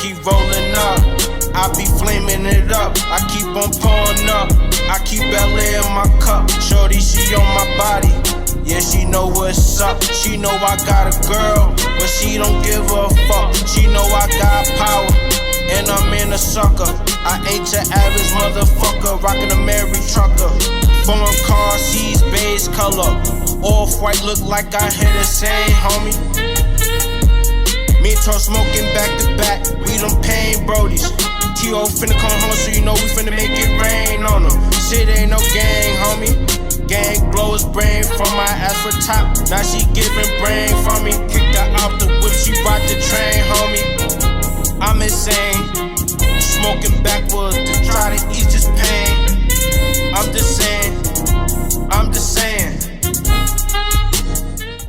keep rolling up. I be flaming it up, I keep on pouring up. I keep LA in my cup, shorty, she on my body. Yeah, she know what's up, she know I got a girl, but she don't give a fuck. She know I got power, and I'm in a sucker. I ain't your average motherfucker, rockin' a Mary trucker. Foreign car, seas, beige color. Off-white look like I hit a same, homie. Me and Turo smoking back to back, we them pain brodies. T.O. finna come home, so you know we finna make it rain on them. Shit ain't no gang, homie. Gang blow his brain from my ass for top. Now she giving brain from me. Kicked her out the whip, she ride the train, homie. I'm insane, smoking backwards to try to ease this pain. I'm just saying.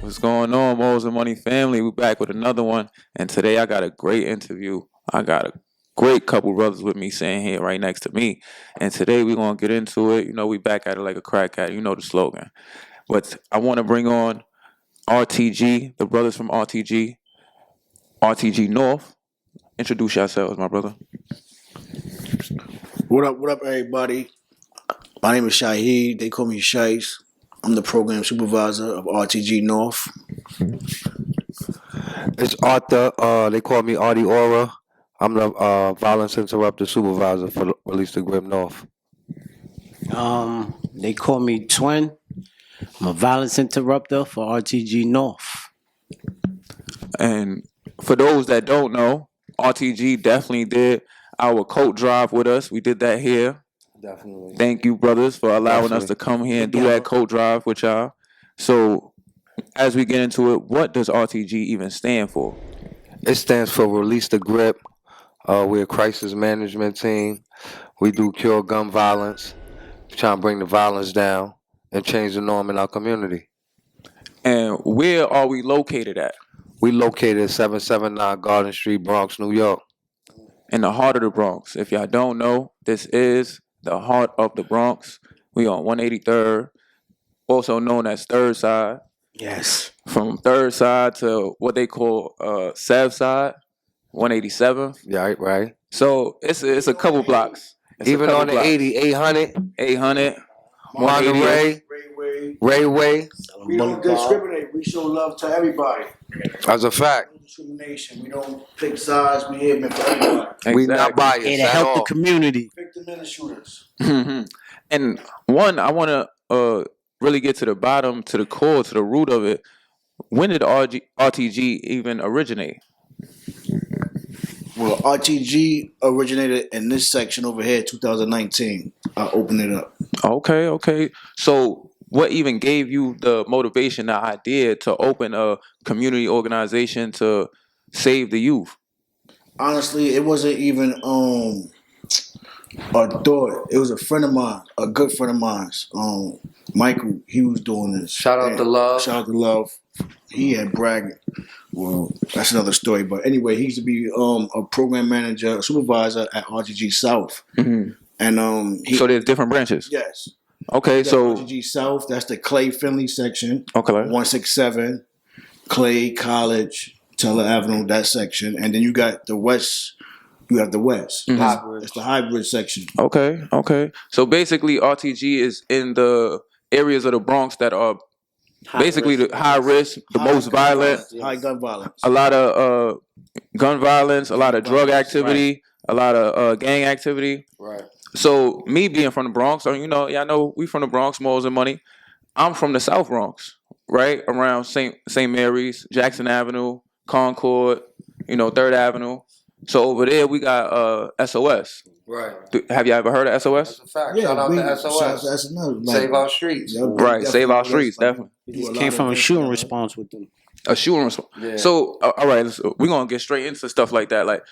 What's going on, Moles and Money family? We're back with another one, and today I got a great interview. I got a great couple brothers with me sitting here right next to me, and today we're gonna get into it. You know, we back at it like a crack at it. You know the slogan. But I want to bring on RTG, the brothers from RTG North. Introduce yourselves, my brother. What up, everybody? My name is Shahid. They call me Shice. I'm the program supervisor of RTG North. It's Arthur. They call me Artie Aura. I'm the violence interrupter supervisor for Release the Grip North. They call me Twin. I'm a violence interrupter for RTG North. And for those that don't know, RTG definitely did our coat drive with us. We did that here. Definitely. Thank you, brothers, for allowing us to come here and do that coat drive with y'all. So, as we get into it, what does RTG even stand for? It stands for Release the Grip. We're a crisis management team. We do cure gun violence, trying to bring the violence down and change the norm in our community. And where are we located at? We located at 779 Garden Street, Bronx, New York. In the heart of the Bronx. If y'all don't know, this is the heart of the Bronx. We on 183rd, also known as Third Side. Yes. From Third Side to what they call Sev Side, 187th. Yeah, right. So it's a couple blocks. Even on the 80, 800, Monterey, Rayway. We don't discriminate. We show love to everybody. As a fact. No discrimination. We don't pick sides. We here for everybody. Exactly. We not biased And to at help all. the community. Victim and the shooters. And one, I want to really get to the bottom, to the core, to the root of it. When did RTG even originate? Well, RTG originated in this section over here, 2019. I opened it up. Okay. So what even gave you the motivation, the idea to open a community organization to save the youth? Honestly, it wasn't even a thought. It was a friend of mine, a good friend of mine. Michael, he was doing this. Shout out to Love. Shout out to Love. He had bragged. Well, that's another story. But anyway, he used to be a program manager, a supervisor at RTG South. Mm-hmm. And so there's different branches. Yes. Okay, so RTG South, that's the Clay Finley section. Okay. 167, Clay College, Teller Avenue, that section, and then you got the West. You have the West. Mm-hmm. It's the hybrid section. Okay. So basically, RTG is in the areas of the Bronx that are basically the high risk, the most violent, high gun violence. a lot of gun violence, a lot of drug activity, a lot of gang activity. Right. So me being from the Bronx, or I know we from the Bronx, Moles and Money. I'm from the South Bronx, right around St. Mary's, Jackson Avenue, Concord, 3rd Avenue. So over there we got SOS. Right. Have you ever heard of SOS? That's a fact. Yeah, Shout out to SOS. That's another. Save our streets. Right, save our streets, definitely. We just came from a shooting response with them. A shooting response. Yeah. So, all right, we're going to get straight into stuff like that. Like,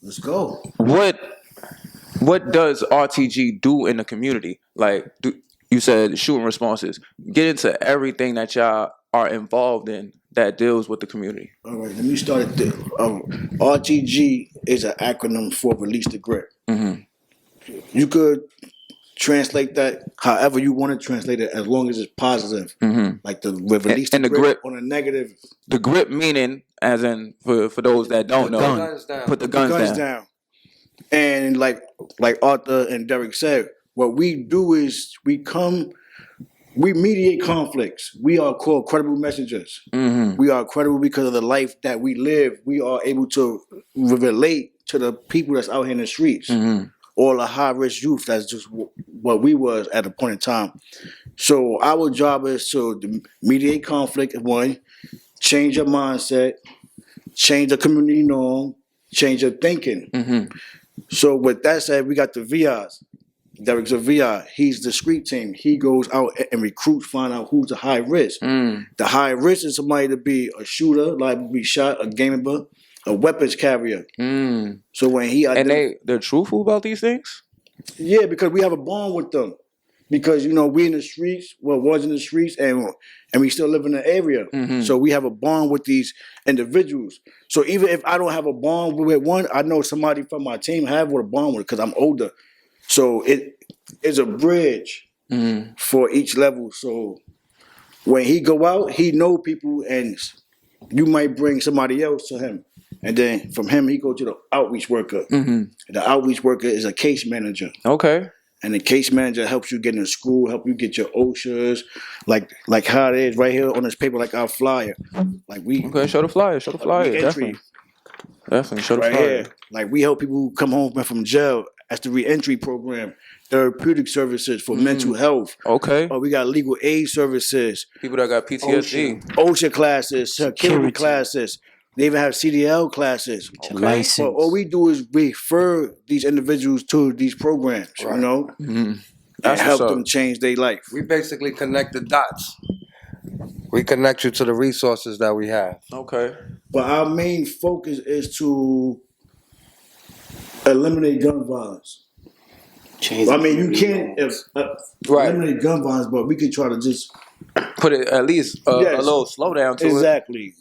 Let's go. What does RTG do in the community? Like, you said shooting responses. Get into everything that y'all are involved in that deals with the community. All right, let me start at the RTG is an acronym for Release the Grip. Mm-hmm. You could translate that however you want to translate it, as long as it's positive. Mm-hmm. Like release and the the grip grip on a negative. The grip meaning, as in for those that don't know, Guns down. put the guns down. And like Arthur and Derek said, what we do is we mediate conflicts. We are called credible messengers. We are credible because of the life that we live. We are able to relate to the people that's out here in the streets. All the high-risk youth, that's just what we was at a point in time. So our job is to mediate conflict, one, change your mindset, change the community norm, change your thinking. So with that said, we got the VIs. Derek's a VI. He's the street team. He goes out and recruits, find out who's the high risk. The high risk is somebody to be a shooter, like to be shot, a gamer, a weapons carrier. So when he they're truthful about these things. Yeah, because we have a bond with them. Because we in the streets, was in the streets, and we still live in the area. So we have a bond with these individuals. So even if I don't have a bond with one, I know somebody from my team have a bond with it because I'm older. So it is a bridge for each level. So when he go out, he know people, and you might bring somebody else to him. And then from him, he go to the outreach worker. The outreach worker is a case manager. Okay. And the case manager helps you get in school, help you get your OSHAs, like how it is right here on this paper, like our flyer. Like show the flyer, definitely show the right flyer. Here. Like we help people who come home from jail. That's the reentry program, therapeutic services for mental health. Okay. We got legal aid services. People that got PTSD. OSHA classes, security classes. They even have CDL classes. License. But all we do is refer these individuals to these programs, and help them change their life. We basically connect the dots. We connect you to the resources that we have. Okay. But our main focus is to eliminate gun violence. You can't eliminate gun violence, but we can try to just put it at least a little slowdown to it. Exactly.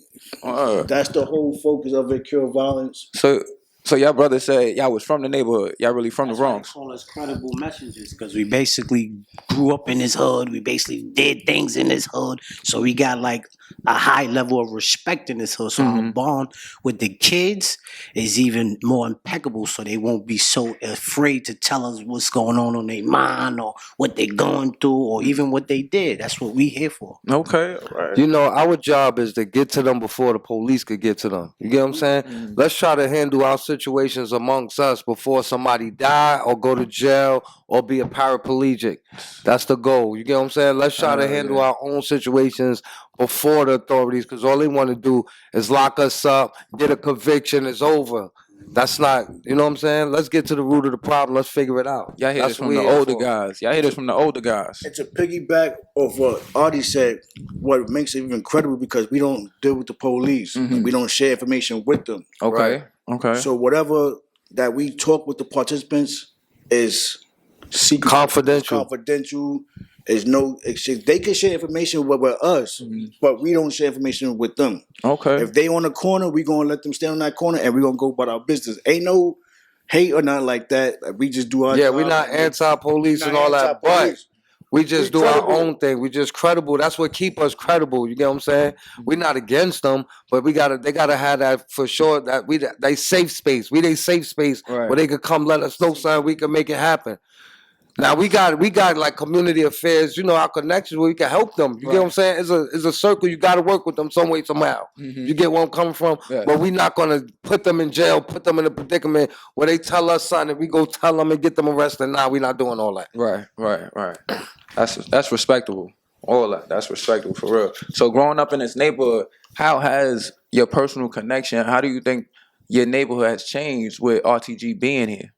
That's the whole focus of it, cure violence. So y'all brothers say y'all was from the neighborhood. Y'all really from the Bronx. Call us credible messengers because we basically grew up in this hood. We basically did things in this hood. So we got like a high level of respect in this hood. So our bond with the kids is even more impeccable. So they won't be so afraid to tell us what's going on their mind or what they're going through or even what they did. That's what we here for. Okay. Right. Our job is to get to them before the police could get to them. You get what I'm saying? Let's try to handle our situations amongst us before somebody die or go to jail or be a paraplegic. That's the goal. You get what I'm saying? Let's try to handle our own situations before the authorities, because all they want to do is lock us up, get a conviction, it's over. That's not, you know what I'm saying? Let's get to the root of the problem. Let's figure it out. Y'all hear this from the older guys. Y'all hear this from the older guys. And to piggyback off what Artie said, what makes it even incredible because we don't deal with the police. We don't share information with them. Okay. Right? Okay. So whatever that we talk with the participants is secret. Confidential. There's no exchange. They can share information with us, but we don't share information with them. Okay. If they on the corner, we gonna let them stand on that corner and we gonna go about our business. Ain't no hate or nothing like that. We just do our job. We're not anti-police and all that, but we just do our own thing. We just credible. That's what keep us credible. You get what I'm saying? We're not against them, but they gotta have that for sure. That they safe space. We they safe space where they could come let us know something. We can make it happen. Now we got like community affairs, our connections where we can help them. You get what I'm saying? It's a circle. You got to work with them some way, somehow. You get where I'm coming from? Yeah. But we're not going to put them in jail, put them in a predicament where they tell us something and we go tell them and get them arrested. Nah, we're not doing all that. Right. That's respectable. All that. That's respectable for real. So growing up in this neighborhood, how has your personal connection, how do you think your neighborhood has changed with RTG being here?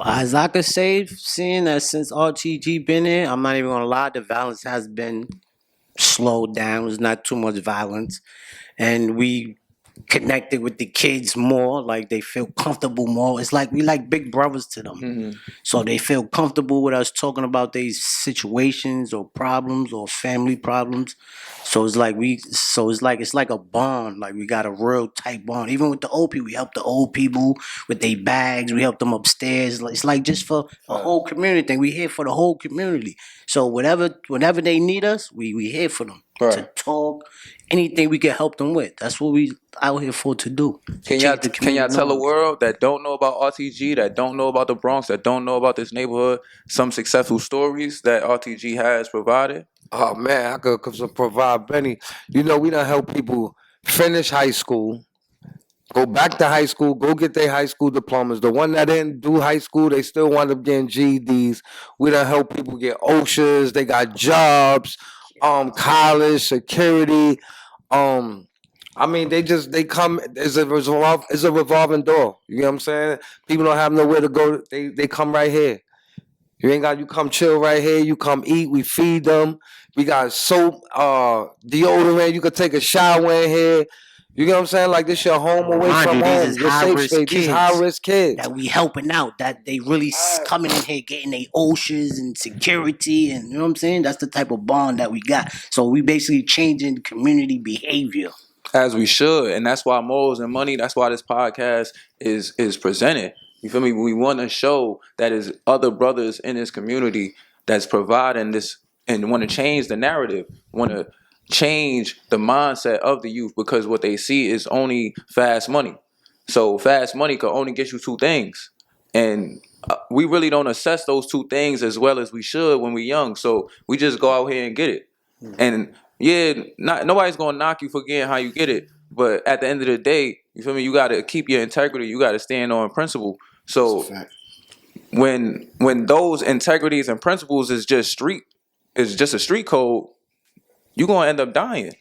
As I could say, seeing that since RTG been here, I'm not even gonna lie, the violence has been slowed down. There's not too much violence, and we connected with the kids more. Like they feel comfortable more. It's like we like big brothers to them, so they feel comfortable with us talking about these situations or problems or family problems. So it's like it's like a bond. Like we got a real tight bond. Even with the old people, we help the old people with their bags. We help them upstairs. It's like just for a whole community thing. We here for the whole community. So whenever they need us, we here for them. to Right. talk, anything we can help them with. That's what we out here for to do. Can y'all tell the world that don't know about RTG, that don't know about the Bronx, that don't know about this neighborhood, some successful stories that RTG has provided? Oh man, I could provide Benny. You know, we done help people finish high school, go back to high school, go get their high school diplomas. The one that didn't do high school, they still wind up getting GEDs. We done help people get OSHAs, they got jobs, college, security. I mean, they come. It's a revolving door. You know what I'm saying? People don't have nowhere to go. They come right here. You come chill right here. You come eat. We feed them. We got soap, deodorant. You could take a shower in here. You know what I'm saying? Like this your home away from home. Your safe space. These high risk kids that we helping out. That they really coming in here getting their OSHAs and security, and you know what I'm saying. That's the type of bond that we got. So we basically changing community behavior. As we should, and that's why Morals and Money, that's why this podcast is presented. You feel me? We want to show that is other brothers in this community that's providing this and want to change the narrative, want to change the mindset of the youth, because what they see is only fast money. So fast money could only get you two things, and we really don't assess those two things as well as we should when we're young. So we just go out here and get it. And yeah, nobody's gonna knock you for getting how you get it, but at the end of the day, you feel me? You gotta keep your integrity. You gotta stand on principle. So when those integrities and principles is just a street code, you're gonna end up dying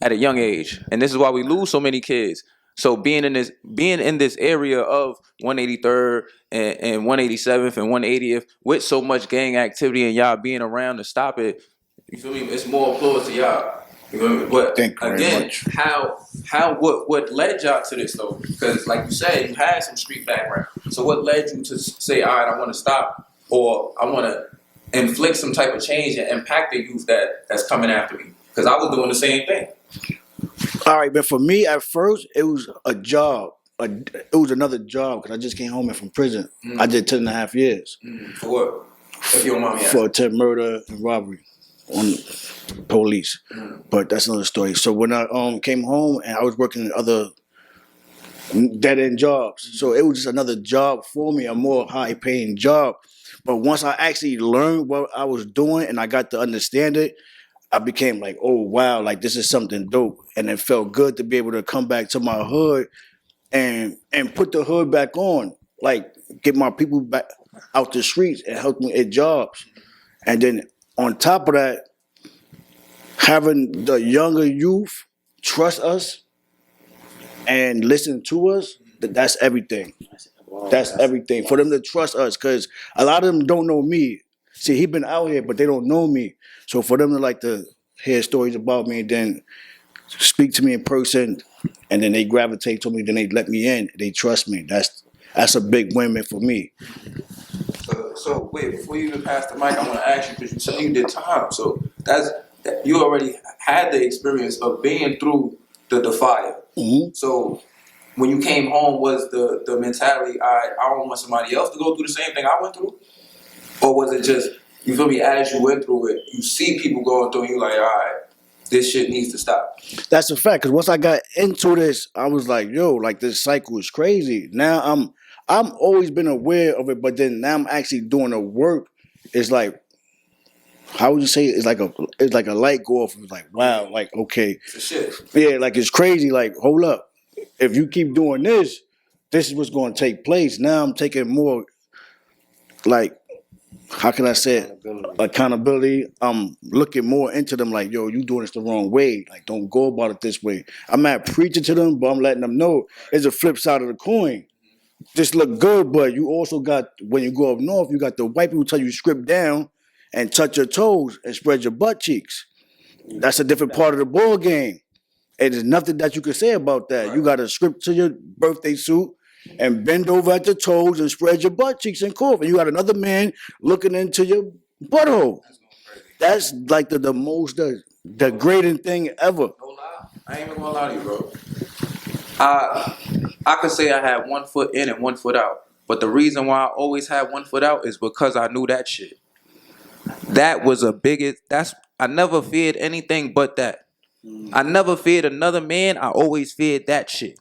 at a young age, and this is why we lose so many kids. So being in this area of 183rd and 187th and 180th with so much gang activity and y'all being around to stop it. You feel me? It's more applause to y'all. You feel me? But thank you very again, much. What led y'all to this though? Because like you said, you had some street background. So what led you to say, all right, I want to stop, or I want to inflict some type of change and impact the youth that's coming after me? Because I was doing the same thing. All right, but for me at first, it was a job. It was another job because I just came home from prison. I did 10.5 years. For what? If you don't mind me asking. For attempted murder and robbery on police. But that's another story. So when I came home and I was working in other dead-end jobs. So it was just another job for me, a more high-paying job. But once I actually learned what I was doing and I got to understand it, I became like, oh, wow, like this is something dope. And it felt good to be able to come back to my hood and put the hood back on, like get my people back out the streets and help them get jobs. And then on top of that, having the younger youth trust us and listen to us, that's everything. That's everything. For them to trust us, because a lot of them don't know me. See, he been out here, but they don't know me. So for them to like to hear stories about me and then speak to me in person, and then they gravitate to me, then they let me in, they trust me. That's a big win for me. So wait, before you even pass the mic, I want to ask you, because you said you did time. So you already had the experience of being through the fire. Mm-hmm. So when you came home, was the mentality, I don't want somebody else to go through the same thing I went through? Or was it just, you feel me, as you went through it, you see people going through and you're like, all right, this shit needs to stop? That's a fact, because once I got into this, I was like, yo, like this cycle is crazy. Now I'm always been aware of it, but then now I'm actually doing the work. It's like, how would you say it? It's like a light go off. It's like, wow, like, okay. It's a shit. Yeah, like it's crazy. Like, hold up. If you keep doing this is what's going to take place. Now I'm taking more, like, how can I say it? Accountability. I'm looking more into them like, yo, you doing this the wrong way. Like, don't go about it this way. I'm not preaching to them, but I'm letting them know it's a flip side of the coin. This look good, but you also got, when you go up north, you got the white people tell you strip down and touch your toes and spread your butt cheeks. That's a different part of the ball game. And there's nothing that you can say about that. You got to strip to your birthday suit and bend over at the toes and spread your butt cheeks and cough. And you got another man looking into your butthole. That's like the most degrading thing ever. No lie. I ain't even gonna lie to you, bro. I could say I had 1 foot in and 1 foot out. But the reason why I always had 1 foot out is because I knew that shit. That was that's I never feared anything but that. I never feared another man. I always feared that shit.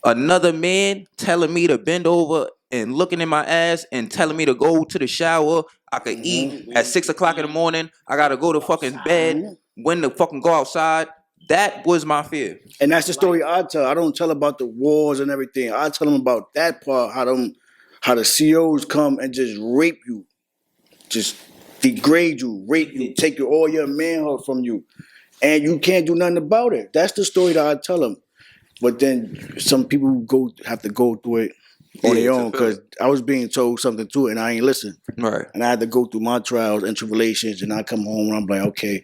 Another man telling me to bend over and looking in my ass and telling me to go to the shower. I could eat at 6 o'clock in the morning. I gotta go to fucking bed. When to fucking go outside. That was my fear. And that's the story I tell. I don't tell about the wars and everything. I tell them about that part, how the COs come and just rape you, just degrade you, rape you, take all your manhood from you, and you can't do nothing about it. That's the story that I tell them. But then some people have to go through it on their own, because I was being told something too, and I ain't listen. Right. And I had to go through my trials and tribulations, and I come home and I'm like, okay,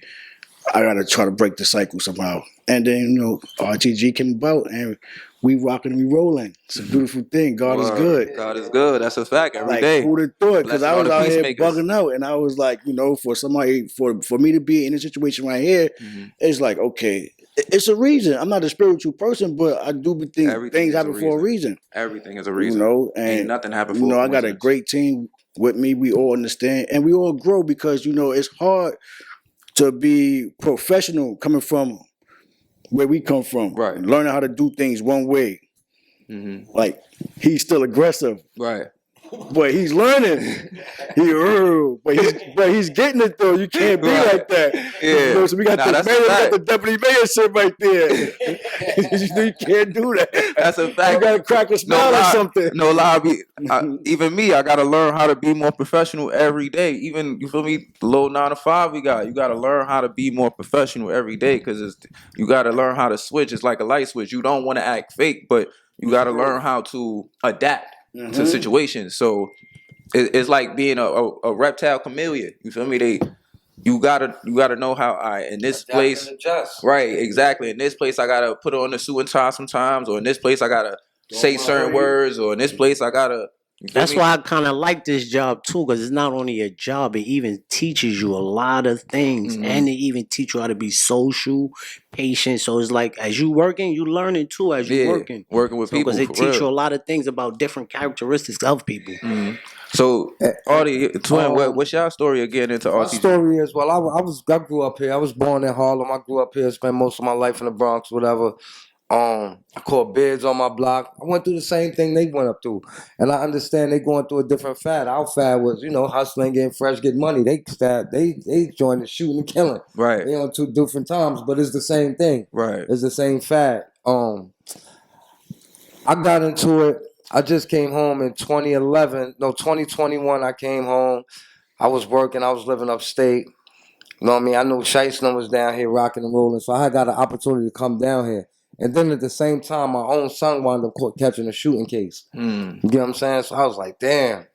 I gotta try to break the cycle somehow. And then, RTG came about, and we rocking and we rolling. It's a beautiful thing. God is good. God is good. That's a fact. Every day. Who'd have thought? Because I was out here peacemakers. bugging out, and I was like, for somebody, for me to be in a situation right here, it's like, okay, it's a reason. I'm not a spiritual person, but I do think things happen for a reason. Everything is a reason. And ain't nothing happen for a I got a great team with me. We all understand, and we all grow, because it's hard to be professional coming from where we come from. Right. Learning how to do things one way. Like, he's still aggressive. Right. But he's learning. But he's getting it though. You can't be like that. Yeah. So we got the deputy mayor shit right there. You can't do that. That's a fact. You gotta crack a smile or something. No lie. Even me, I gotta learn how to be more professional every day. Even, you feel me, the little 9 to 5 we got. You gotta learn how to be more professional every day, because you gotta learn how to switch. It's like a light switch. You don't want to act fake, but you gotta learn how to adapt to situations. So it's like being a reptile chameleon. You feel me? You gotta know how in this place. Right, exactly. In this place I gotta put on the suit and tie sometimes, or in this place I gotta say certain words, or in this place I gotta. That's why I kind of like this job too, because it's not only a job, it even teaches you a lot of things, and it even teach you how to be social, patient. So it's like, as you working, you learning too as you working with people, because it teach you a lot of things about different characteristics of people. So, Artie, twin, what's your story again into RTG? My story is, I grew up here. I was born in Harlem. I grew up here, spent most of my life in the Bronx, whatever. I caught bids on my block. I went through the same thing they went up through, and I understand they going through a different fad. Our fad was, hustling, getting fresh, getting money. They joined the shooting and killing. Right. They on 2 different times, but it's the same thing. Right. It's the same fad. I got into it. I just came home in 2021. I came home. I was working. I was living upstate. You know what I mean? I knew Shieston was down here rocking and rolling, so I got an opportunity to come down here. And then at the same time, my own son wound up catching a shooting case. You get what I'm saying? So I was like, damn,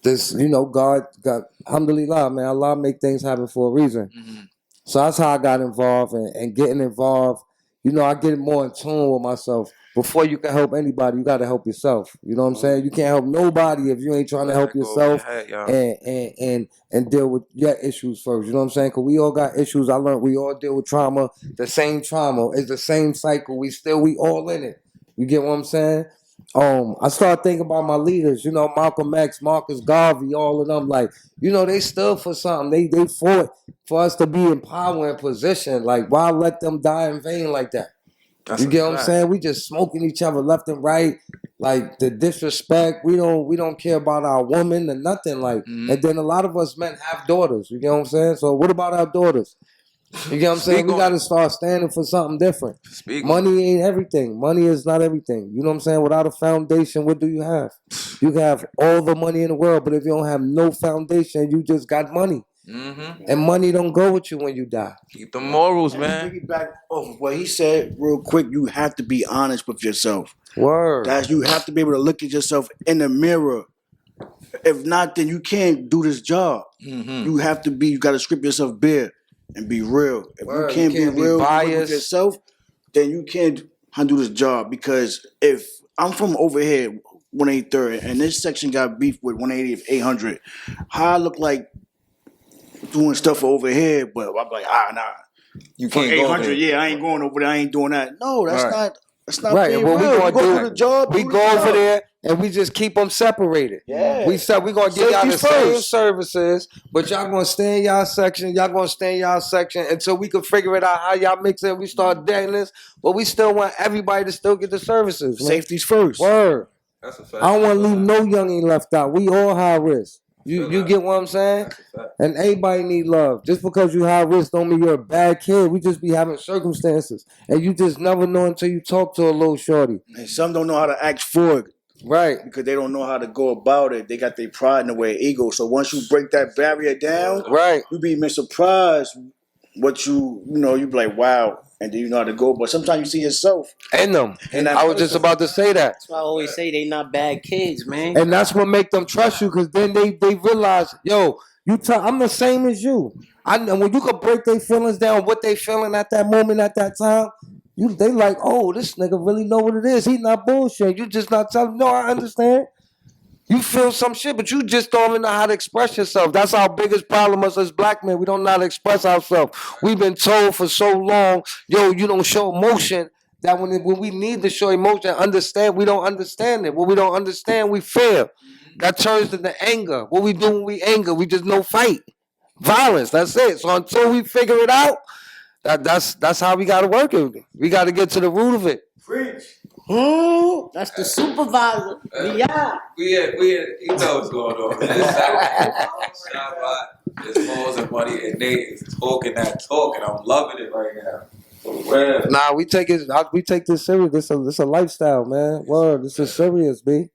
this, God, alhamdulillah, man, Allah make things happen for a reason. So that's how I got involved, and getting involved, I get more in tune with myself. Before you can help anybody, you got to help yourself. You know what I'm saying? You can't help nobody if you ain't trying to help yourself and deal with your issues first. You know what I'm saying? Because we all got issues. I learned we all deal with trauma. The same trauma. It's the same cycle. We all in it. You get what I'm saying? I started thinking about my leaders, Malcolm X, Marcus Garvey, all of them. Like, they stood for something. They fought for us to be in power and position. Like, why let them die in vain like that? You get what I'm saying? We just smoking each other left and right, like the disrespect. We don't care about our woman or nothing. Like, and then a lot of us men have daughters. You get what I'm saying? So what about our daughters? You get what I'm saying? We got to start standing for something different. Money ain't everything. Money is not everything. You know what I'm saying? Without a foundation, what do you have? You can have all the money in the world, but if you don't have no foundation, you just got money. And money don't go with you when you die. Keep the morals, man. Piggyback off what he said real quick, you have to be honest with yourself. Word. You have to be able to look at yourself in the mirror. If not, then you can't do this job. You got to strip yourself bare and be real. If you can't be real with yourself, then you can't do this job. Because if I'm from over here, 183rd, and this section got beef with 180th, 800, how I look like doing stuff over here, but I'm like, nah. You can't 800, yeah, I ain't going over there. I ain't doing that. No, that's not right. being What real. we gonna do? The job, we go over there. and we just keep them separated. Yeah. We said we gonna give y'all the Safety same first. services, but y'all gonna stay in y'all section. Y'all gonna stay in y'all section until we can figure it out how y'all mix it. We start dating this, but we still want everybody to still get the services. Man. Safety's first. Word. That's a fact. I don't want to leave no youngin left out. We all high risk. You get what I'm saying? And everybody need love. Just because you high risk don't mean you're a bad kid. We just be having circumstances, and you just never know until you talk to a little shorty. And some don't know how to act for it. Right. Because they don't know how to go about it. They got their pride in the way, ego. So once you break that barrier down, Right. you be even surprised what you be like, wow, and then you know how to go. But sometimes you see yourself. In them. And I was just about to say that. That's why I always say they not bad kids, man. And that's what make them trust you, because then they realize, yo, I'm the same as you. And when you could break their feelings down, what they feeling at that moment, at that time, they like, oh, this nigga really know what it is. He not bullshit. You just not telling. No, I understand. You feel some shit, but you just don't even know how to express yourself. That's our biggest problem as black men. We don't know how to express ourselves. We've been told for so long, yo, you don't show emotion. That when we need to show emotion, understand, we don't understand it. What we don't understand, we fear. That turns into anger. What we do when we anger, we just no fight. Violence, that's it. So until we figure it out, that's how we got to work it. We got to get to the root of it. Preach. That's the supervisor. Yeah. You know what's going on. It's balls and money, and they is talking that talk, and I'm loving it right now. Well, Nah, we take this serious. This a lifestyle, man. Word, this is serious, B.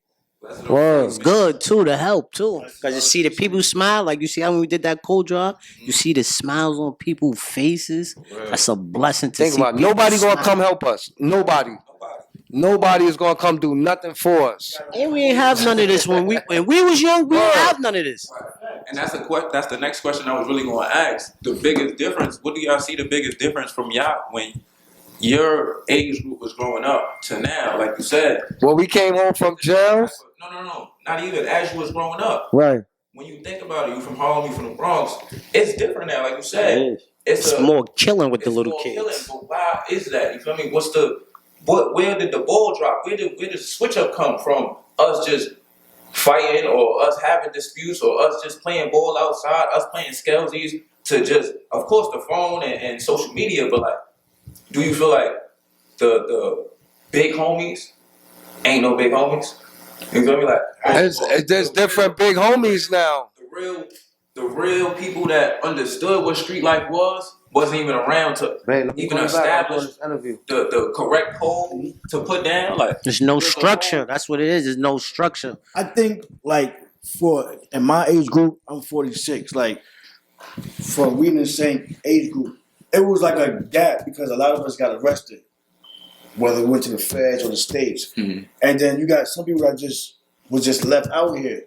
Word. It's good too to help too, cause you see the people smile. Like you see how when we did that cold drop, you see the smiles on people's faces. That's a blessing to Think see. about it. Nobody gonna come help us. Nobody is gonna come do nothing for us. And we ain't have none of this when we was young. We didn't have none of this. and that's the next question I was really going to ask. The biggest difference. What do y'all see the biggest difference from y'all when your age group was growing up to now? Like you said, When we came home from jail. No. Not even as you was growing up. Right. When you think about it, you from Harlem, you from the Bronx. It's different now. Like you said, It's more killing with the little more kids. Killing, but why is that? You feel me? Where did the ball drop? Where did the switch up come from? Us just fighting, or us having disputes, or us just playing ball outside, us playing skelsies, to just, of course, the phone and social media. But like, do you feel like the big homies ain't no big homies? You feel me? Like, There's different big homies now. The real people that understood what street life wasn't even around to even establish the correct pole to put down. Like, There's no structure. That's what it is. There's no structure. I think like in my age group, I'm 46. Like for we in the same age group, it was like a gap because a lot of us got arrested, whether we went to the feds or the states, and then you got some people that was just left out here.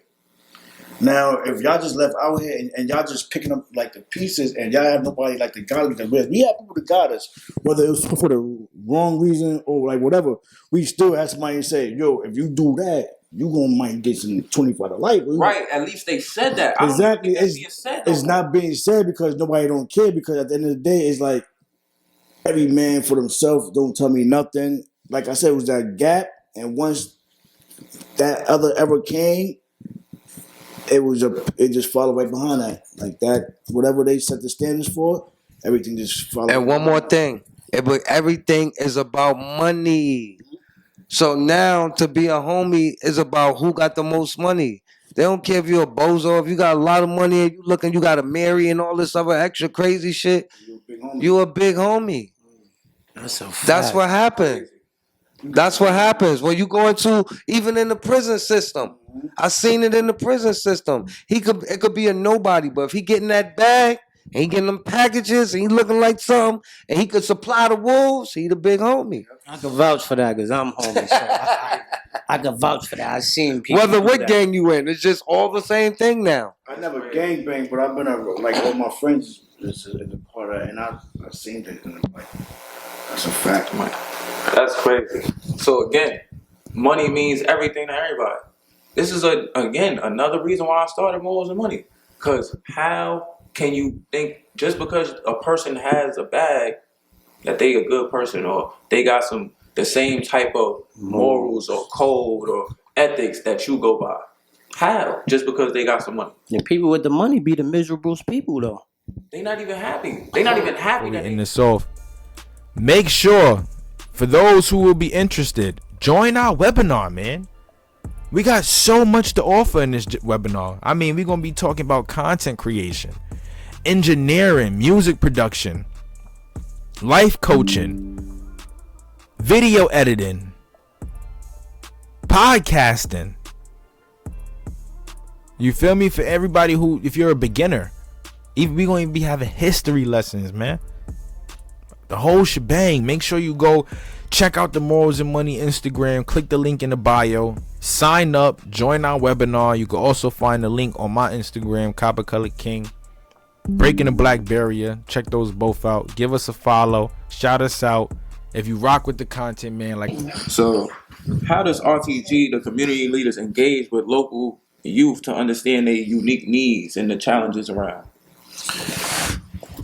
Now, if y'all just left out here and y'all just picking up like the pieces and y'all have nobody like to guide us, we have people to guide us, whether it was for the wrong reason or like whatever. We still have somebody say, "Yo, if you do that, you might get some 25 to life." Right? At least they said that. Exactly. It's not being said because nobody don't care. Because at the end of the day, it's like every man for themselves. Don't tell me nothing. Like I said, it was that gap, and once that other ever came. It just followed right behind that. Like that, whatever they set the standards for, everything just followed. And one more thing, everything is about money. So now to be a homie is about who got the most money. They don't care if you're a bozo, if you got a lot of money and you got to marry and all this other extra crazy shit. You a big homie. That's what happened. That's what happens when you go into even in the prison system. I seen it in the prison system. It could be a nobody, but if he getting that bag and he getting them packages and he looking like something and he could supply the wolves, he the big homie. I can vouch for that because I'm homie. So I can vouch for that. I've seen people. Whether what gang you in, it's just all the same thing now. I never gang bang, but I've been like all my friends is a part of that, and I've seen that. And like, that's a fact, man. That's crazy. So again, money means everything to everybody. This is again another reason why I started Morals and Money. Because how can you think just because a person has a bag that they a good person or they got the same type of morals or code or ethics that you go by. How? Just because they got some money. The people with the money be the miserable people, though. They not even happy. They not even happy. We end this off. Make sure, for those who will be interested, join our webinar, man. We got so much to offer in this webinar. I mean, we're going to be talking about content creation, engineering, music production, life coaching, video editing, podcasting. You feel me? For everybody who, if you're a beginner, even we're going to be having history lessons, man. The whole shebang. Make sure you go check out the Morals and Money Instagram. Click the link in the bio. Sign up. Join our webinar. You can also find the link on my Instagram, Copper Colored King. Breaking the Black Barrier. Check those both out. Give us a follow. Shout us out. If you rock with the content, man. Like, so, how does RTG, the community leaders, engage with local youth to understand their unique needs and the challenges around?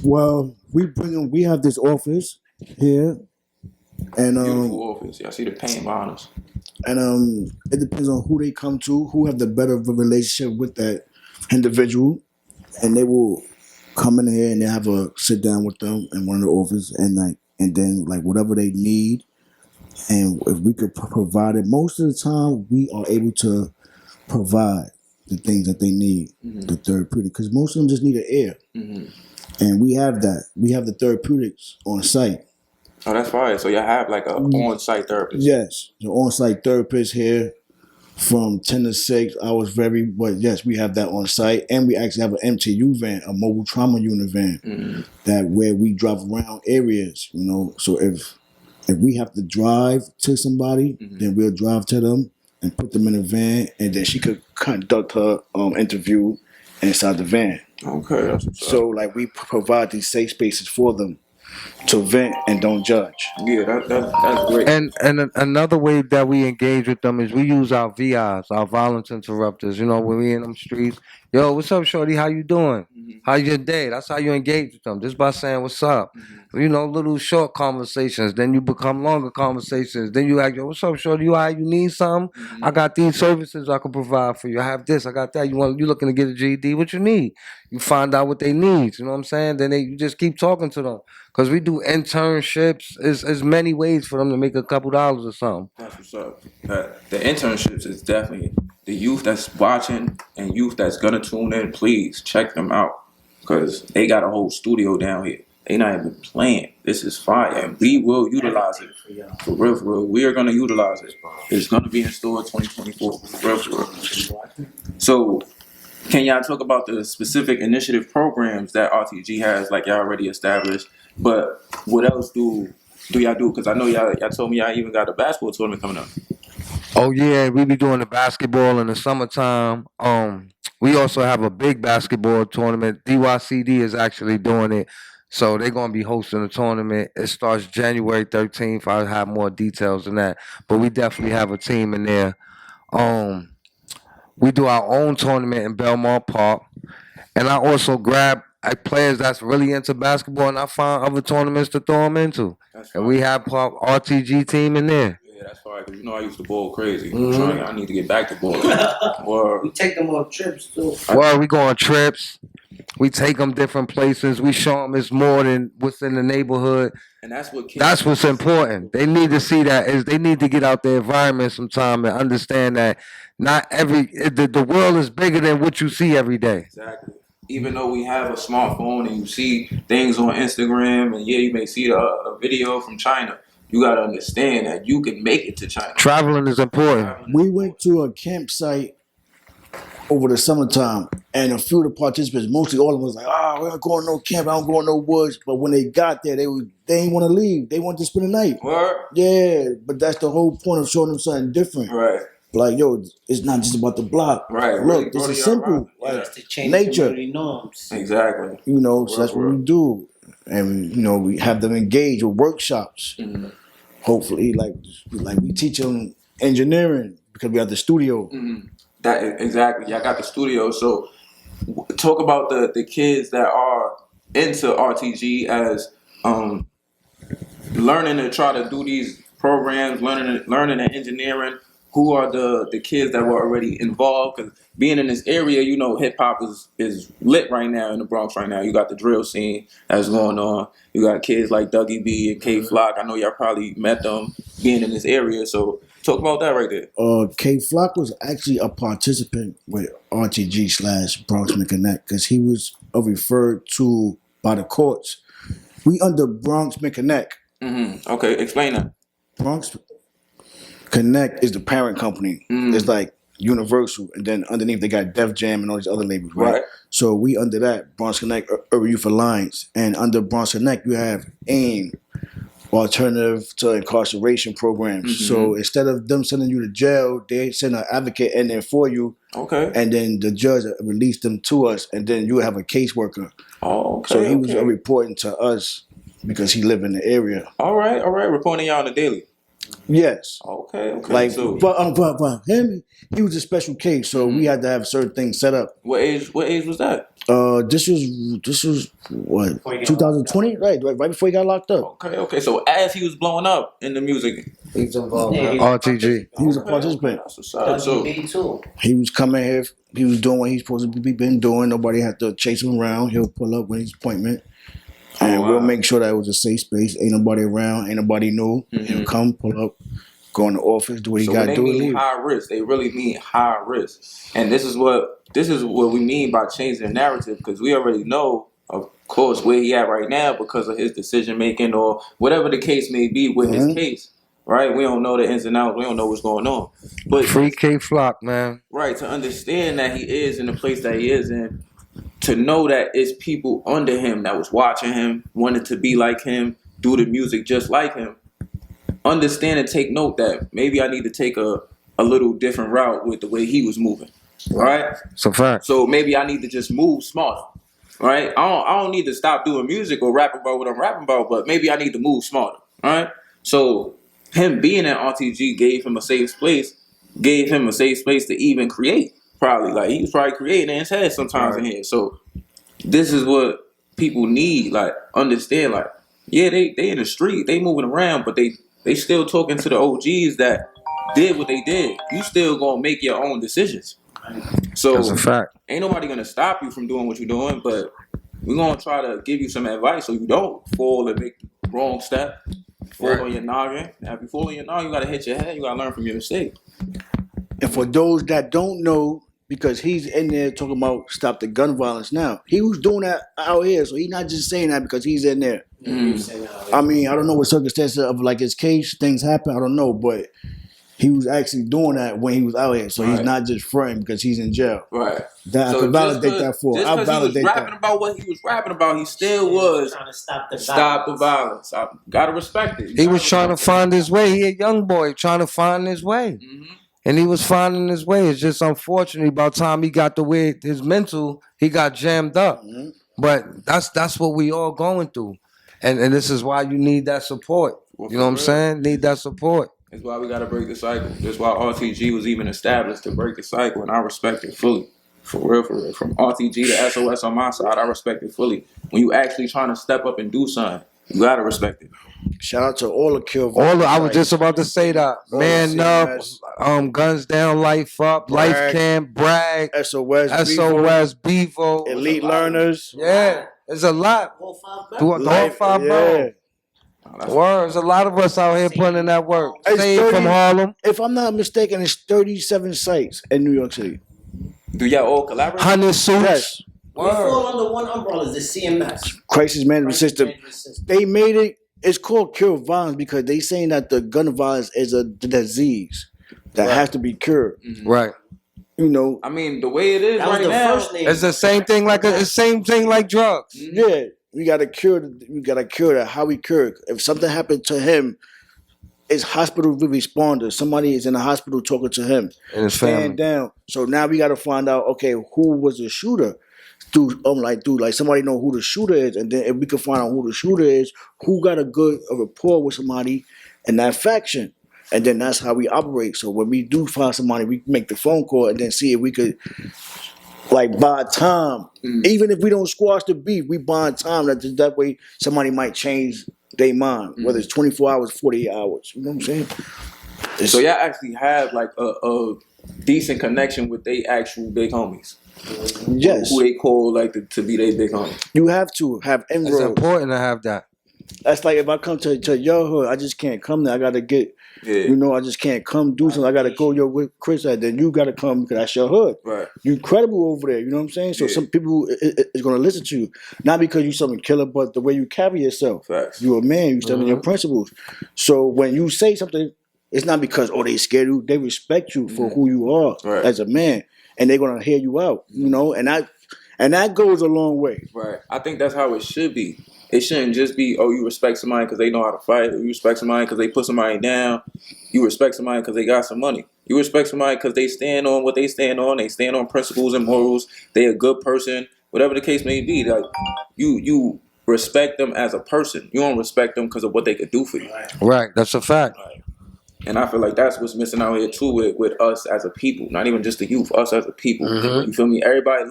Well, we have this office here, and Beautiful office. Y'all see the paint behind us. and it depends on who they come to, who have the better of a relationship with that individual, and they will come in here and they have a sit down with them in one of the offices, and then whatever they need, and if we could provide it, most of the time we are able to provide the things that they need, the therapeutic, because most of them just need an ear. And we have that. We have the therapeutics on site. Oh, that's fine. So y'all have like a on-site therapist? Yes, the on-site therapist here from 10 to 6 hours but yes, we have that on site. And we actually have an MTU van, a mobile trauma unit van, that where we drive around areas, So if we have to drive to somebody, then we'll drive to them and put them in a van, and then she could conduct her interview inside the van. Okay, that's what's so we provide these safe spaces for them to vent and don't judge. Yeah, that's great. And another way that we engage with them is we use our VIs, our violence interrupters. When we in them streets, yo, what's up, shorty? How you doing? How's your day? That's how you engage with them, just by saying what's up. Little short conversations. Then you become longer conversations. Then you ask, yo, what's up, shorty? You need something? I got these services I can provide for you. I have this, I got that. You looking to get a GED? What you need? You find out what they need. You know what I'm saying? Then you just keep talking to them. Because we do internships. There's many ways for them to make a couple dollars or something. That's what's up. The internships is definitely the youth that's watching and youth that's going to tune in. Please check them out because they got a whole studio down here. They not even playing. This is fire. And we will utilize it. For real, for real. We are going to utilize it. It's going to be in store 2024. For real, for real. So, can y'all talk about the specific initiative programs that RTG has, like y'all already established? But what else do y'all do? Because I know y'all told me y'all even got a basketball tournament coming up. Oh yeah, we be doing the basketball in the summertime. We also have a big basketball tournament. DYCD is actually doing it. So they're going to be hosting a tournament. It starts January 13th. I'll have more details than that. But we definitely have a team in there. We do our own tournament in Belmont Park. And I also grab players that's really into basketball, and I find other tournaments to throw them into. And we have RTG team in there. Yeah, that's fine. Because I used to ball crazy. I need to get back to ball. We take them on trips, too. Well, we go on trips. We take them different places. We show them it's more than what's in the neighborhood. And that's what's important. They need to see that. They need to get out their environment sometime and understand that the world is bigger than what you see every day. Exactly. Even though we have a smartphone and you see things on Instagram, and you may see a video from China, you got to understand that you can make it to China. Traveling is important. We went to a campsite over the summertime, and a few of the participants, mostly all of them, was like, we're not going to no camp, I don't go in no woods. But when they got there, they didn't want to leave. They wanted to spend the night. What? Yeah, but that's the whole point of showing them something different. Right. Like, yo, it's not just about the block. Right. Look, this is simple. Right. Like, It's to change nature. community norms. Exactly. So that's what we do. And, we have them engage with workshops. Hopefully, like we teach them engineering because we have the studio. That exactly. Y'all got the studio. So talk about the kids that are into RTG as learning to try to do these programs, learning the engineering. who are the kids that were already involved? Because being in this area, you know, hip hop is lit right now in the Bronx right now. You got the drill scene that's going on. You got kids like Dougie B and K Flock. I know y'all probably met them being in this area. So talk about that right there. K Flock was actually a participant with RTG / Bronx McConnect because he was referred to by the courts. We under Bronx McConnect. Okay, explain that. Bronx Connect is the parent company. It's like Universal, and then underneath they got Def Jam and all these other labels, right? So we under that Bronx Connect Urban Youth Alliance, and under Bronx Connect you have AIM, Alternative to Incarceration Programs. So instead of them sending you to jail, they send an advocate in there for you. Okay. And then the judge released them to us, and then you have a caseworker. Oh, okay. So he was reporting to us because he lived in the area. All right. Reporting y'all on the daily. Yes. Okay. Like, so, but him, he was a special case, so we had to have certain things set up. What age was that? This was what 2020, right before he got locked up. Okay. So as he was blowing up in the music, He's involved. RTG. He was a participant. So He was coming here. He was doing what he's supposed to be been doing. Nobody had to chase him around. He'll pull up when his appointment. And we'll make sure that it was a safe space. Ain't nobody around. Ain't nobody new. He'll come, pull up, go in the office, do what he got to do. When they mean high risk, they really mean high risk. And this is what we mean by changing the narrative, because we already know, of course, where he at right now because of his decision making or whatever the case may be with his case. Right? We don't know the ins and outs. We don't know what's going on. But Free K Flock, man. Right, to understand that he is in the place that he is in, to know that it's people under him that was watching him, wanted to be like him, do the music just like him. Understand and take note that maybe I need to take a little different route with the way he was moving. Right? It's a fact. So maybe I need to just move smarter. Right? I don't need to stop doing music or rapping about what I'm rapping about, but maybe I need to move smarter. Right? So him being at RTG gave him a safe place to even create. Probably, like, he was probably creating in his head sometimes in here. So this is what people need, like, understand, like, yeah, they in the street, they moving around, but they still talking to the OGs that did what they did. You still gonna make your own decisions. So that's a fact. Ain't nobody gonna stop you from doing what you're doing, but we're gonna try to give you some advice so you don't fall and make the wrong step. Fall on your noggin. Now, if you fall on your noggin, you gotta hit your head. You gotta learn from your mistake. And for those that don't know, because he's in there talking about stop the gun violence now, he was doing that out here, so he's not just saying that because he's in there. I mean, I don't know what circumstances of like his case, things happen, I don't know, but he was actually doing that when he was out here, so he's not just fronting because he's in jail. Right. That I can validate that for. I validate he was rapping about what he was rapping about, he still was trying to stop the violence. I gotta respect it. He was trying to find his way. He a young boy trying to find his way. And he was finding his way. It's just unfortunately, by the time he got the way his mental, he got jammed up. But that's what we all going through. And this is why you need that support. You know what I'm saying? Need that support. That's why we gotta break the cycle. That's why RTG was even established, to break the cycle, and I respect it fully. For real. From RTG to SOS on my side, I respect it fully. When you actually trying to step up and do something, you gotta respect it. Shout out to all the kill. I was just about to say that. Man up, guns down, life up, life can brag, SOS, Bevo, Elite Learners. Yeah, there's a lot. All five bro. There's a lot of us out here putting in that work. Saved from Harlem. If I'm not mistaken, it's 37 sites in New York City. Do y'all all collaborate? 100 suits. Yes. We fall under one umbrella, the CMS. Crisis Management System. They made it, it's called Cure Violence because they saying that the gun violence is a disease that has to be cured. Right. You know. I mean, the way it is right now, it's the same thing like drugs. Yeah. We gotta cure that. How we cure it. If something happened to him, it's hospital responders. Somebody is in the hospital talking to him. And his family. Stand down. So now we gotta find out, okay, who was the shooter? Like somebody know who the shooter is, and then if we can find out who the shooter is, who got a rapport with somebody in that faction, and then that's how we operate. So when we do find somebody, we make the phone call and then see if we could, like, buy time. Even if we don't squash the beef, we buy time. That way somebody might change their mind, whether it's 24 hours, 48 hours. You know what I'm saying? So y'all actually have like a decent connection with they actual big homies. Yes, Who they call like to be their big homies. you have to have It's inroads. important to have that. That's like if I come to your hood, I just can't come there. I gotta get, Yeah. I just can't come do something. I gotta go with Chris at. Then you gotta come because that's your hood. Right. You credible over there. You know what I'm saying? So some people is gonna listen to you, not because you something killer, but the way you carry yourself. Facts. You a man. You stand on your principles. So when you say something, it's not because they scared you. They respect you for who you are as a man, and they're gonna hear you out. And that goes a long way. Right. I think that's how it should be. It shouldn't just be, oh, you respect somebody because they know how to fight. Or you respect somebody because they put somebody down. You respect somebody because they got some money. You respect somebody because they stand on what they stand on. They stand on principles and morals. They a good person. Whatever the case may be. Like you respect them as a person. You don't respect them because of what they could do for you. Right, that's a fact. And I feel like that's what's missing out here too with us as a people. Not even just the youth, us as a people. You feel me? Everybody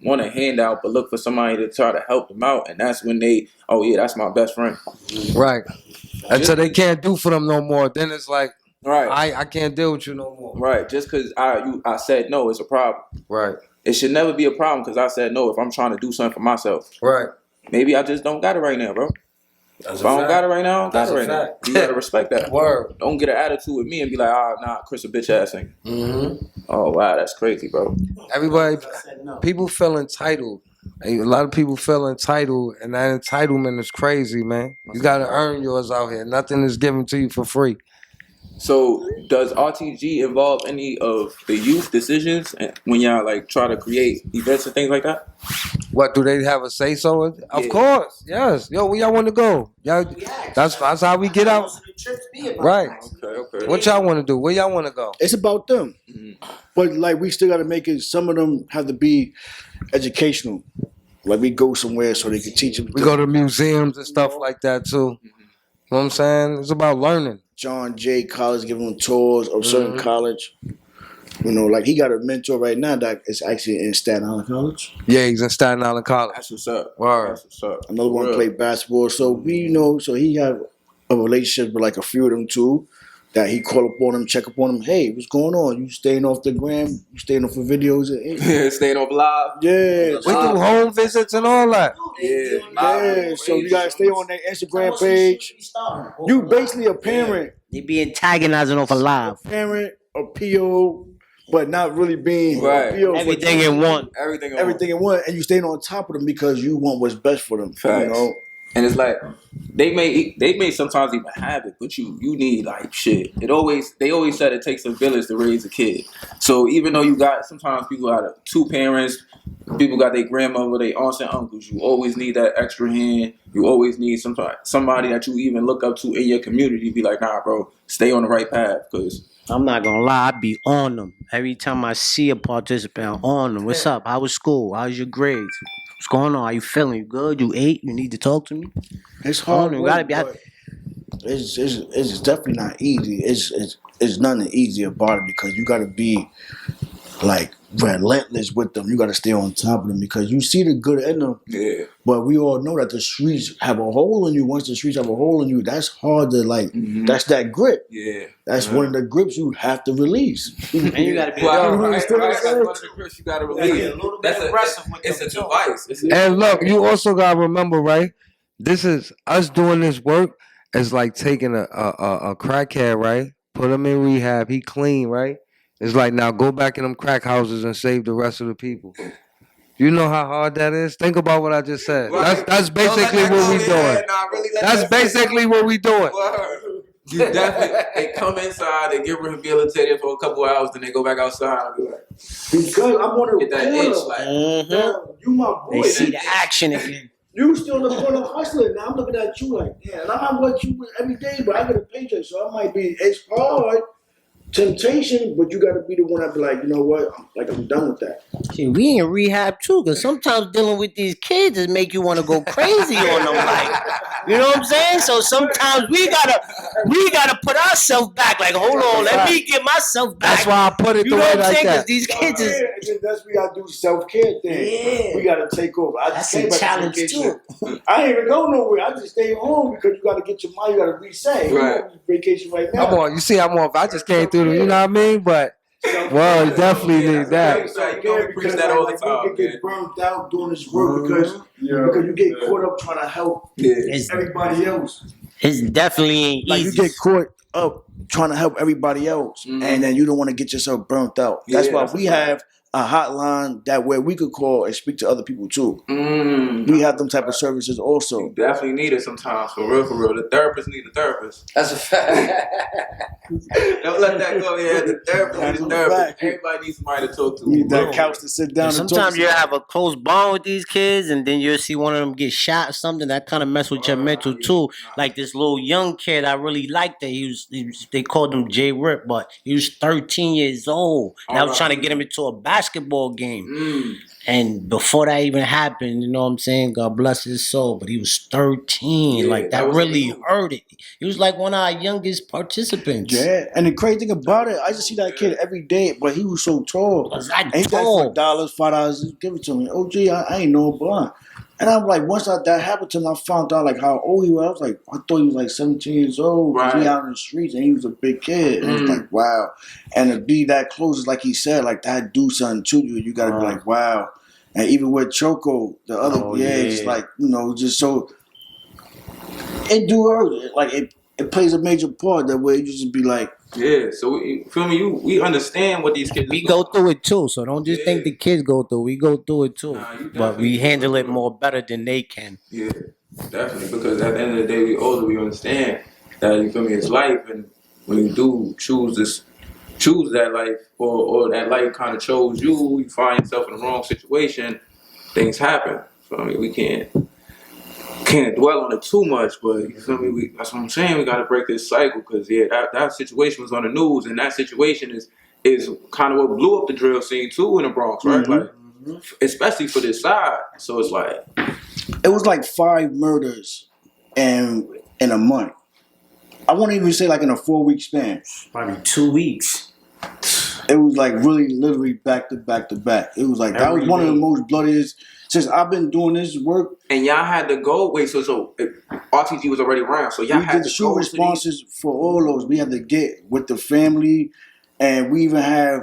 want a handout, but look for somebody to try to help them out. And that's when that's my best friend. Right. Until they can't do for them no more. Then it's like, right, I can't deal with you no more. Right. Just because I said no, it's a problem. Right. It should never be a problem because I said no if I'm trying to do something for myself. Right. Maybe I just don't got it right now, bro. If I don't got it right now, I don't got it right now. You gotta respect that. Word. Don't get an attitude with me and be like, nah, Chris a bitch ass nigga. Oh wow, that's crazy, bro. Everybody, people feel entitled. A lot of people feel entitled, and that entitlement is crazy, man. You gotta earn yours out here. Nothing is given to you for free. So, does RTG involve any of the youth decisions when y'all like try to create events and things like that? What, do they have a say so? Of course, yes. Yo, where y'all want to go? Y'all, that's how we get out. Right. Okay. What y'all want to do? Where y'all want to go? It's about them, but like we still got to make it. Some of them have to be educational. Like we go somewhere so they can teach them. We go to museums and stuff like that too. You know what I'm saying? It's about learning. John Jay College giving them tours of certain college. Like he got a mentor right now that is actually in Staten Island College. Yeah, he's in Staten Island College. That's what's up. Word. That's what's up. Another one played basketball. So we so he have a relationship with like a few of them too. That he call up on them, check up on them. Hey, what's going on? You staying off the gram? You staying off for videos? Staying off live? Yeah. We do home visits and all that. Yeah. So you gotta stay on their Instagram page. You basically a parent. They be antagonizing off a live. Parent, a PO, but not really being right. a PO. Everything in one. Everything in one. And you staying on top of them because you want what's best for them. Facts. And it's like they may sometimes even have it, but you need like shit. They always said it takes a village to raise a kid. So even though sometimes people got two parents, people got their grandmother, their aunts and uncles. You always need that extra hand. You always need somebody that you even look up to in your community. Be like, nah, bro, stay on the right path. Cause I'm not gonna lie, I be on them every time I see a participant. I'm on them. What's up? How was school? How's your grades? What's going on? How you feeling? You good? You ate? You need to talk to me? It's hard. You gotta be. It's definitely not easy. It's nothing easy about it because you gotta be like relentless with them. You gotta stay on top of them because you see the good in them. Yeah. But we all know that the streets have a hole in you. Once the streets have a hole in you, that's hard to like. That's that grip. Yeah. That's one of the grips you have to release. And you gotta be. That's one of the grips you gotta release. That's aggressive. It's a device. And look, you also gotta remember, right? This is us doing this work. Is like taking a crackhead, right? Put him in rehab. He clean, right? It's like now go back in them crack houses and save the rest of the people. You know how hard that is? Think about what I just said. Right. That's basically what we doing. That's basically what we doing. You definitely they come inside, they get rehabilitated for a couple hours, then they go back outside and be like, because I want to get that itch like you my boy. They see the action again. You still the corner hustling. Now I'm looking at you like, and I'm with you every day, but I get a paycheck, so I might be. It's hard, temptation, but you got to be the one that be like, you know what? I'm done with that. See, we in rehab too, because sometimes dealing with these kids just make you want to go crazy on them. Like, You know what I'm saying? So sometimes we gotta put ourselves back. Like, hold on, let me get myself back. That's why I put it You the know way what I'm like saying? Because that. these kids is. And then that's we gotta do self-care thing. Yeah. We gotta take over. I That's just came a back from challenge vacation. too. I ain't even go nowhere. I just stay home because you gotta get your mind. You gotta reset. You Right. on vacation right now. I'm on. You see, I'm on. I just came through. You know what I mean? But well, you definitely need that. Self-care preach because that all the like, time, you get burnt out doing this work because you get caught up trying to help everybody else. It's definitely ain't Like easy. you get caught up trying to help everybody else, and then you don't want to get yourself burnt out. That's why we have a hotline that where we could call and speak to other people too. We have them type of services also. You definitely need it sometimes, for real, for real. The therapist need a therapist. That's a fact. Don't let that go. Yeah, the therapist That's need a a therapist. fact. Everybody needs somebody to talk to. You need that couch to sit down. And And sometimes talk you to have a close bond with these kids, and then you'll see one of them get shot or something. That kind of mess with your mental too. Like this little young kid, I really liked that. He was they called him J Rip, but he was 13 years old, and I was trying to get him into a basketball game. And before that even happened, you know what I'm saying? God bless his soul, but he was 13. Yeah, like that that was really new. hurt it. He was like one of our youngest participants. Yeah, and the crazy thing about it, I just see that kid every day, but he was so tall. Was that Ain't that tall? for $4, $5? Give it to me. Oh, gee, I ain't no blind. And I'm like, once that happened to him, I found out like how old he was. I was like, I thought he was like 17 years old. Cause he out in the streets and he was a big kid. And I was like, wow. And to be that close, like he said, like that do something to you. You gotta be like, wow. And even with Choco, the other, it's like, you know, just so it do hurt. Like it plays a major part that way you just be like, Yeah, so we, feel me? We understand what these kids. We go through it too, so don't just think the kids go through. We go through it too, Nah, you but definitely we handle go it through it. more better than they can. Yeah, definitely. Because at the end of the day, we older, we understand that you feel me. It's life, and when you do choose that life, or that life kind of chose you, you find yourself in the wrong situation. Things happen. So I mean, we can't dwell on it too much, but you feel me? That's what I'm saying. We got to break this cycle because that situation was on the news, and that situation is kind of what blew up the drill scene too in the Bronx, right? Like, especially for this side. So it's like it was like 5 murders in a month. I won't even say like in a 4-week span. Probably 2 weeks. It was like really literally back to back to back. It was like that was one of the most bloodiest since I've been doing this work. And y'all had to go. Wait, so RTG was already around. So y'all had to shoot go responses for all those. We had to get with the family, and we even have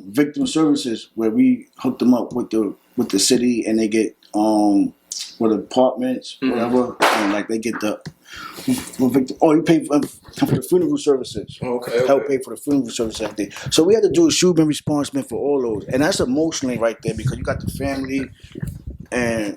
victim services where we hook them up with the city, and they get with apartments, whatever, and like they get the victim. Oh, you pay for the funeral services. Okay. Help pay for the funeral service everything. So we had to do a shooting response for all those, and that's emotionally right there because you got the family, and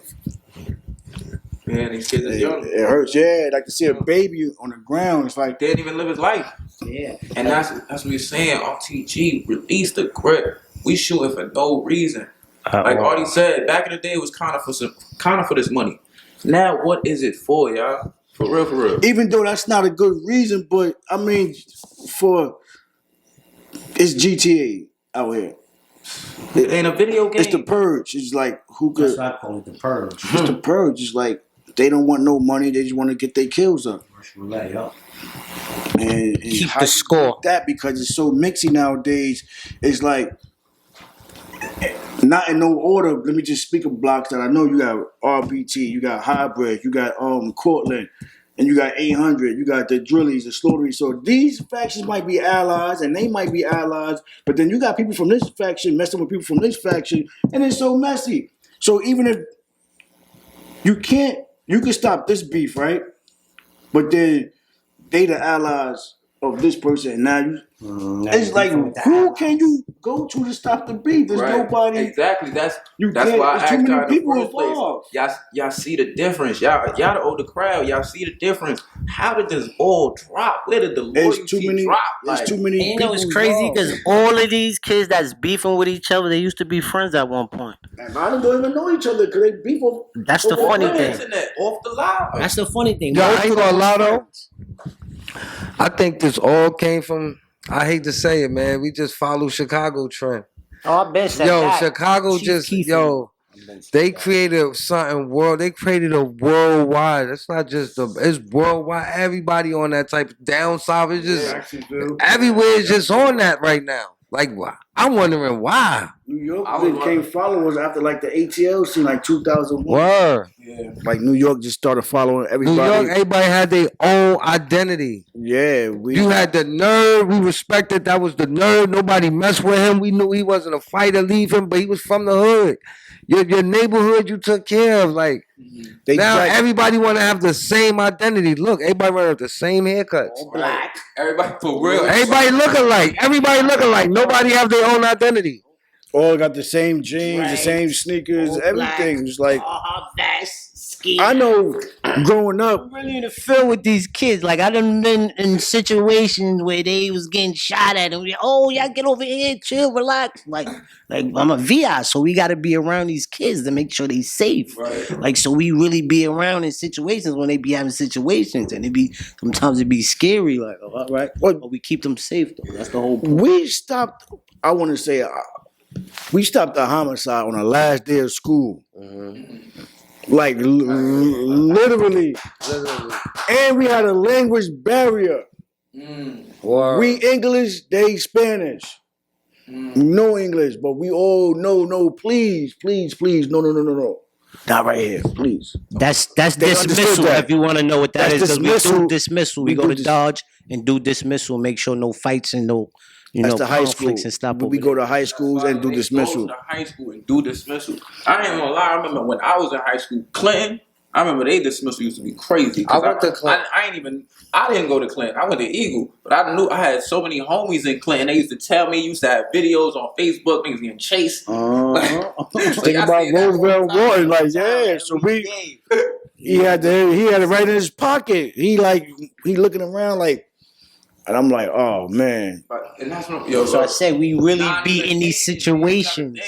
man, these kids are young. it hurts. Yeah, like to see a baby on the ground. It's like They didn't even live his life. Yeah, And that's what we're saying. RTG released the grip. We shooting for no reason. Like Artie said, back in the day, it was kind of for this money. Now, what is it for, y'all? For real, for real. even though that's not a good reason, but I mean, it's GTA out here. It ain't a video game. It's the purge. It's like who could? that's what I call it, the purge. It's the purge. It's like they don't want no money. They just want to get their kills up. And Keep how the you score. do that because it's so mixy nowadays. It's like not in no order. Let me just speak of blocks that I know. You got RBT, you got Hybrid, you got Cortland, and you got 800. You got the Drillies, the Slaughteries. So these factions might be allies, and they might be allies. But then you got people from this faction messing with people from this faction, and it's so messy. So even if you can stop this beef, right? But then they the allies of this person, and now you. It's like who can you go to stop the beef? There's nobody. Exactly. That's You why can't- I there's asked too many y'all in the people first place. involved. Y'all see the difference. Y'all the older crowd. Y'all see the difference. How did this all drop? Where did the loyalty drop? There's too many. And you know it's people crazy involved. because all of these kids that's beefing with each other, they used to be friends at one point. And a lot of them don't even know each other because they beef over. That's the over funny Off the thing. internet, off the live. That's the funny thing. Yo, I Most ain't of gonna them lie though. friends. I think this all came from. I hate to say it, man. We just follow Chicago trend. Oh, I bet said Yo, that. Chicago Chief just Keef. yo. They created something world. They created a worldwide. It's not just it's worldwide. Everybody on that type down south. It's just everywhere is just on that right now. Like, I'm wondering why. New York became followers after like the ATL scene, like 2001. Word. Yeah. Like New York just started following everybody. New York, everybody had their own identity. Yeah, you had the nerd. We respected that was the nerd. Nobody messed with him. We knew he wasn't a fighter. Leave him, but he was from the hood. Your neighborhood you took care of. Like now, everybody want to have the same identity. Look, everybody want to have the same haircuts. All black. Everybody for real. Everybody look alike. Everybody look alike. Nobody have their own identity. All got the same jeans, the same sneakers, everything. It's like I know growing up. I'm really in the field with these kids. Like I done been in situations where they was getting shot at and y'all get over here, chill, relax. Like I'm a VI, so we gotta be around these kids to make sure they safe. Right. Like so we really be around in situations when they be having situations and sometimes it be scary, like all right. But we keep them safe though. That's the whole point. We stopped we stopped the homicide on the last day of school. Like literally. And we had a language barrier. We English, they Spanish. No English, but we all no, please, no. Not right here, please. That's dismissal. That. If you want to know what that is, we do dismissal. We go to this. Dodge and do dismissal. Make sure no fights and no the high school. And stuff. We go to high schools and do dismissal. Go to high school and do dismissal. I ain't gonna lie. I remember when I was in high school, Clinton. I remember they dismissal used to be crazy. I went to Clinton. I didn't go to Clinton. I went to Eagle, but I knew I had so many homies in Clinton. They used to tell me, used to have videos on Facebook, niggas getting chased. Think about Roosevelt Wharton, like so he had it right in his pocket. He looking around like. And I'm like, oh man. And that's what, so I said we really be in these situations.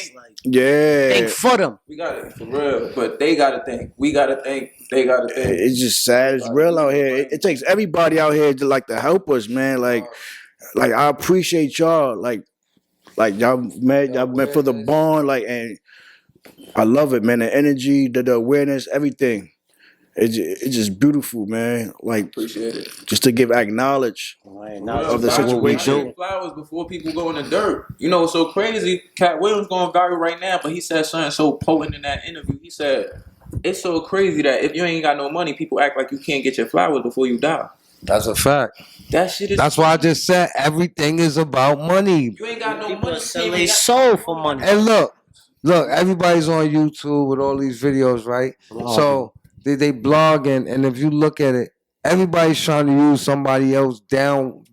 Think for them. We got it for real, but they gotta think. We gotta think. They gotta think. It's just sad. It's real out here. It takes everybody out here to help us, man. Like I appreciate y'all. Like y'all met for the bond. And I love it, man. The energy, the awareness, everything. It's just beautiful, man. Like, appreciate it. Just to acknowledge of the situation. Flowers before people go in the dirt. You know, it's so crazy. Cat Williams going viral right now, but he said something so potent in that interview. He said, it's so crazy that if you ain't got no money, people act like you can't get your flowers before you die. That's a fact. That shit is. That's why I just said everything is about money. You ain't got no people money. Sell their soul for money. And look, everybody's on YouTube with all these videos, right? So they blogging, and if you look at it, everybody's trying to use somebody else down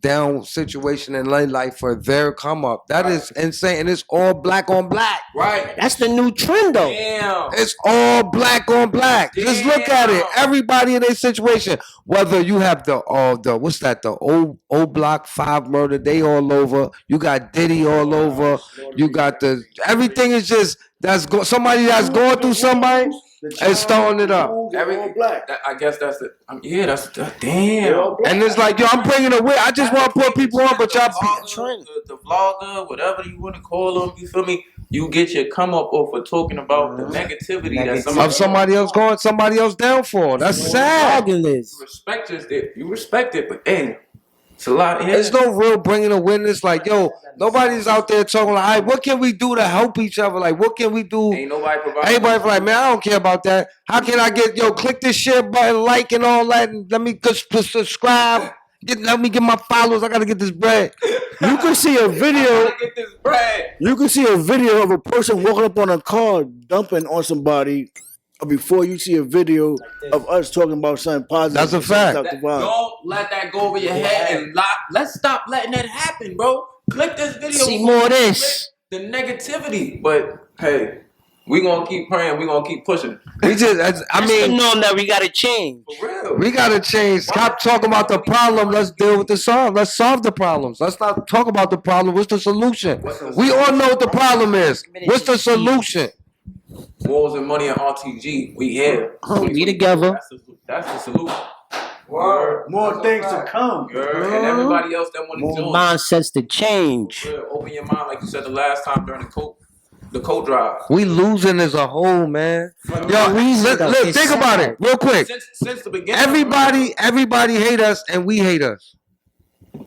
situation in life for their come up. That is insane, and it's all black on black. Right. That's the new trend, though. Damn. It's all black on black. Damn. Just look at it. Everybody in their situation. Whether you have the old Block 5 murder, they all over. You got Diddy all over. You got everything is just somebody that's going through somebody. It's throwing it up. I guess that's it. That's damn. And it's like, yo, I'm bringing it with. I just want to put people on, but y'all the vlogger, whatever you want to call them. You feel me? You get your come up for talking about the negativity that somebody else down for. That's sad. You respect it, but damn. It's a lot. Yeah. There's no real bringing a witness. Like, yo, nobody's out there talking like, all right, what can we do to help each other? Like, what can we do? Ain't nobody providing. Everybody's like, man, I don't care about that. How can I click this share button, like and all that, and let me subscribe. Let me get my followers. I gotta get this bread. You can see a video. You can see a video of a person walking up on a car dumping on somebody. Before you see a video of us talking about something positive. That's a fact. Don't let that go over your head and let's stop letting that happen, bro. Click this video. See more of this. The negativity. But hey, we gonna keep praying. We gonna keep pushing. That's the norm that we gotta change. For real. We gotta change. Stop talking about the problem. Let's deal with the solve. Let's solve the problems. Let's not talk about the problem. What's the solution? We all know what the problem is. What's the solution? Wars and money and RTG, we here. We together. That's the solution. More things to come. And everybody else that want to join. Mindsets to change. Open your mind, like you said the last time during the The co-drive. We losing as a whole, man. Yo, look, It's think about sad. it real quick. Since the beginning. Everybody hate us and we hate us.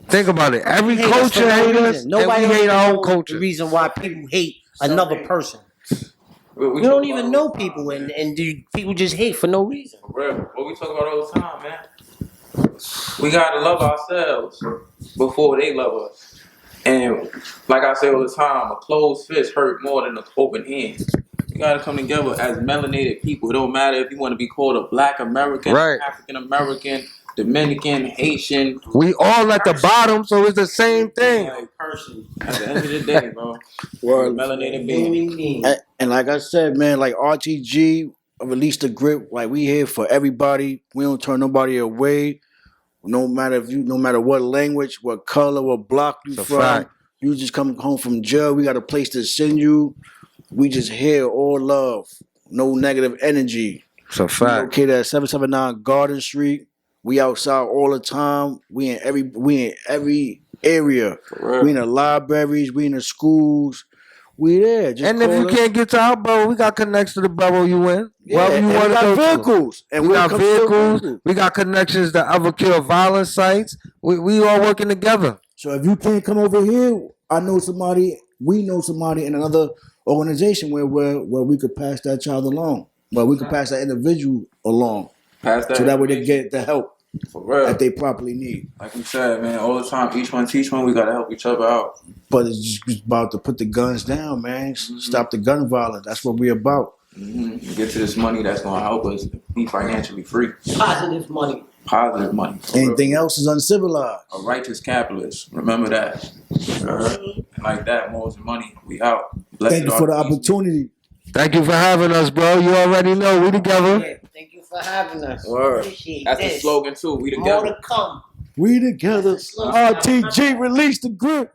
Think about it. Every Hate us for culture no hate reason. us, Nobody and we hate our own knows culture. The reason why people hate another person. We You don't even know people, and people just hate for no reason. For real. What we talk about all the time, man. We gotta love ourselves before they love us. And like I say all the time, a closed fist hurt more than an open hand. We gotta come together as melanated people. It don't matter if you want to be called a Black American, Right. African American, Dominican, Haitian. We all at the bottom, so it's the same thing. Like, person. At the end of the day, bro. Word. Melanated being. And like I said, man, like RTG, release the grip. Like we here for everybody. We don't turn nobody away. No matter what language, what color, what block you It's a from. fact. You just come home from jail. We got a place to send you. We just here, all love, no negative energy. It's a We fact. located at 779 Garden Street. We outside all the time. We in every area. We in the libraries. We in the schools. We there. Just And if you call us. can't get to our borough, we got connects to the borough you in. Yeah, Wherever you and we want to got go to. vehicles. And We we'll got come to your vehicles. vehicle. We got connections to other kill violence sites. We all working together. So if you can't come over here, I know somebody. We know somebody in another organization where we could pass that child along. Well, we could pass that individual along. Pass that So that way they get the help for real. that they properly need. Like we said, man, all the time, each one teach one. We gotta help each other out. But it's just about to put the guns down, man. Stop the gun violence. That's what we're about. Mm-hmm. Get to this money that's gonna help us be financially free. Positive money. Positive money. Anything else is uncivilized. A righteous capitalist. Remember that. And like that, morals and money. We out. Blessed Thank you for the opportunity. Thank you for having us, bro. You already know we together. Yeah, thank you for having us. Word. Appreciate That's this. the slogan too. We More together. to come. We together. RTG, release the grip.